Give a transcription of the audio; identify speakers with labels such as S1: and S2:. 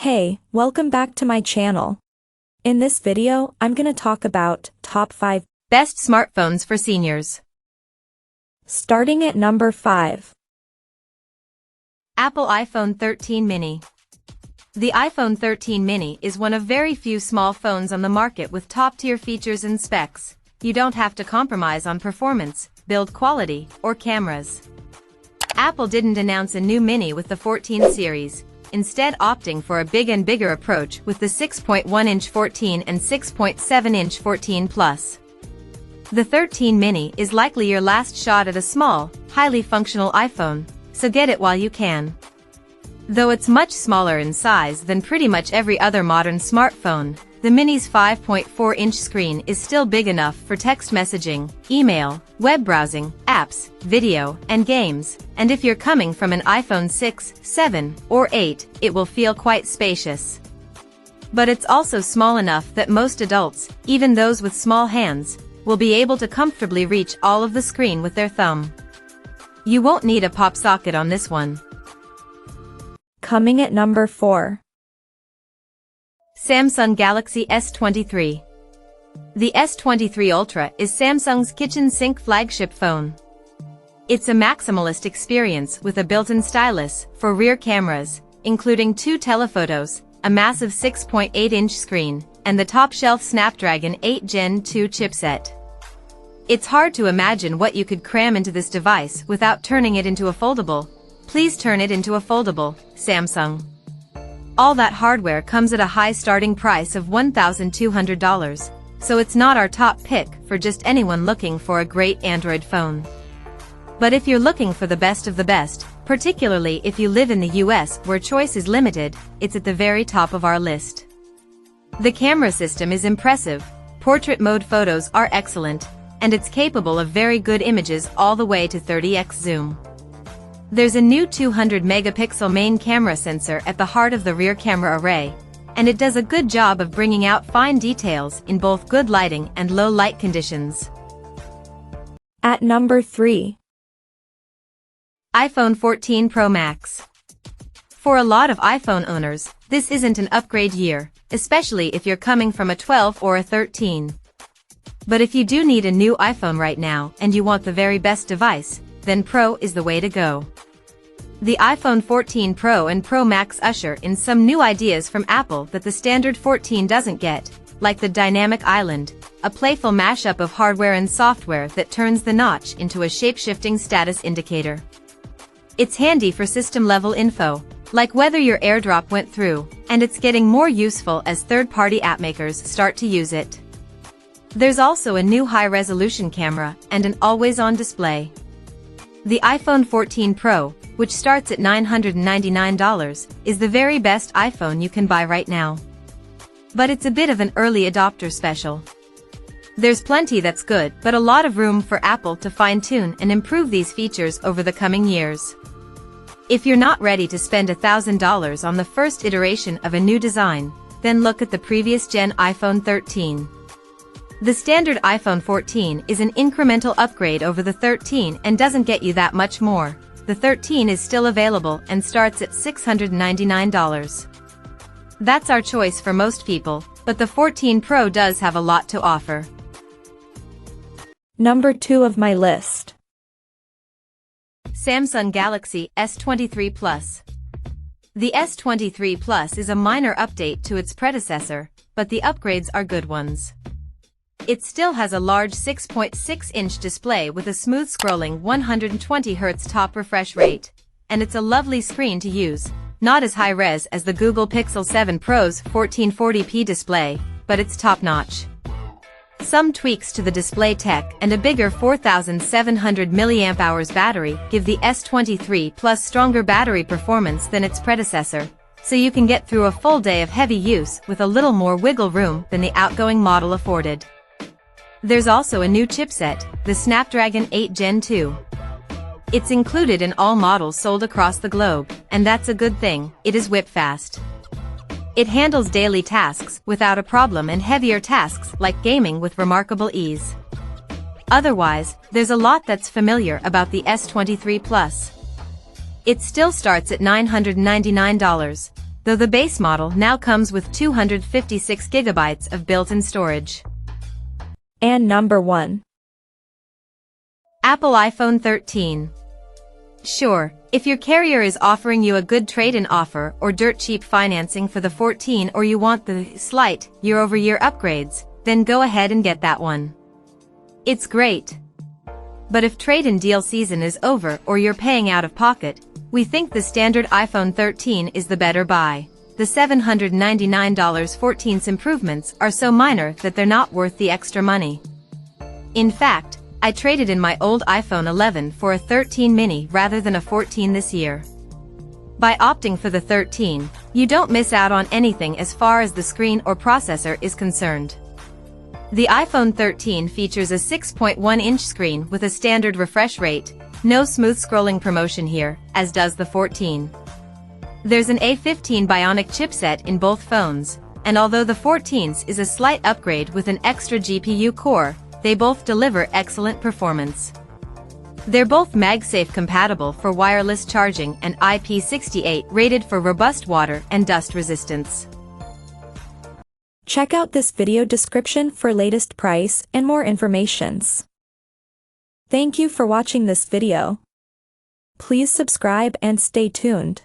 S1: Hey, welcome back to my channel. In this video, I'm gonna talk about top 5
S2: best smartphones for seniors.
S1: Starting at number 5.
S2: Apple iPhone 13 mini. The iPhone 13 mini is one of very few small phones on the market with top-tier features and specs. You don't have to compromise on performance, build quality, or cameras. Apple didn't announce a new mini with the 14 series, instead opting for a big and bigger approach with the 6.1-inch 14 and 6.7-inch 14 Plus. The 13 mini is likely your last shot at a small, highly functional iPhone, so get it while you can. Though it's much smaller in size than pretty much every other modern smartphone, the mini's 5.4-inch screen is still big enough for text messaging, email, web browsing, apps, video, and games, and if you're coming from an iPhone 6, 7, or 8, it will feel quite spacious. But it's also small enough that most adults, even those with small hands, will be able to comfortably reach all of the screen with their thumb. You won't need a pop socket on this one.
S1: Coming at number 4.
S2: Samsung Galaxy S23. The S23 Ultra is Samsung's kitchen sink flagship phone. It's a maximalist experience with a built-in stylus for rear cameras, including 2 telephotos, a massive 6.8-inch screen, and the top-shelf Snapdragon 8 Gen 2 chipset. It's hard to imagine what you could cram into this device without turning it into a foldable. Please turn it into a foldable, Samsung. All that hardware comes at a high starting price of $1,200, so it's not our top pick for just anyone looking for a great Android phone. But if you're looking for the best of the best, particularly if you live in the US where choice is limited, it's at the very top of our list. The camera system is impressive, portrait mode photos are excellent, and it's capable of very good images all the way to 30x zoom. There's a new 200-megapixel main camera sensor at the heart of the rear camera array, and it does a good job of bringing out fine details in both good lighting and low light conditions.
S1: At number 3.
S2: iPhone 14 Pro Max. For a lot of iPhone owners, this isn't an upgrade year, especially if you're coming from a 12 or a 13. But if you do need a new iPhone right now and you want the very best device, then Pro is the way to go. The iPhone 14 Pro and Pro Max usher in some new ideas from Apple that the standard 14 doesn't get, like the Dynamic Island, a playful mashup of hardware and software that turns the notch into a shape-shifting status indicator. It's handy for system-level info, like whether your AirDrop went through, and it's getting more useful as third-party app makers start to use it. There's also a new high-resolution camera and an always-on display. The iPhone 14 Pro, which starts at $999, is the very best iPhone you can buy right now. But it's a bit of an early adopter special. There's plenty that's good, but a lot of room for Apple to fine-tune and improve these features over the coming years. If you're not ready to spend $1,000 on the first iteration of a new design, then look at the previous gen iPhone 13. The standard iPhone 14 is an incremental upgrade over the 13 and doesn't get you that much more. The 13 is still available and starts at $699. That's our choice for most people, but the 14 Pro does have a lot to offer.
S1: Number 2 of my list.
S2: Samsung Galaxy S23 Plus. The S23 Plus is a minor update to its predecessor, but the upgrades are good ones. It still has a large 6.6-inch display with a smooth-scrolling 120Hz top refresh rate, and it's a lovely screen to use, not as high-res as the Google Pixel 7 Pro's 1440p display, but it's top-notch. Some tweaks to the display tech and a bigger 4,700 mAh battery give the S23 Plus stronger battery performance than its predecessor, so you can get through a full day of heavy use with a little more wiggle room than the outgoing model afforded. There's also a new chipset, the Snapdragon 8 Gen 2. It's included in all models sold across the globe, and that's a good thing. It is whip fast. It handles daily tasks without a problem and heavier tasks like gaming with remarkable ease. Otherwise, there's a lot that's familiar about the S23 Plus. It still starts at $999, though the base model now comes with 256 gigabytes of built-in storage.
S1: And number 1.
S2: Apple iPhone 13. Sure, if your carrier is offering you a good trade-in offer or dirt cheap financing for the 14 or you want the slight year-over-year upgrades, then go ahead and get that one. It's great. But if trade-in deal season is over or you're paying out of pocket, we think the standard iPhone 13 is the better buy. The $799.14 improvements are so minor that they're not worth the extra money. In fact, I traded in my old iPhone 11 for a 13 mini rather than a 14 this year. By opting for the 13, you don't miss out on anything as far as the screen or processor is concerned. The iPhone 13 features a 6.1-inch screen with a standard refresh rate, no smooth scrolling promotion here, as does the 14. There's an A15 Bionic chipset in both phones, and although the 14's is a slight upgrade with an extra GPU core, they both deliver excellent performance. They're both MagSafe compatible for wireless charging and IP68 rated for robust water and dust resistance.
S1: Check out this video description for latest price and more informations. Thank you for watching this video. Please subscribe and stay tuned.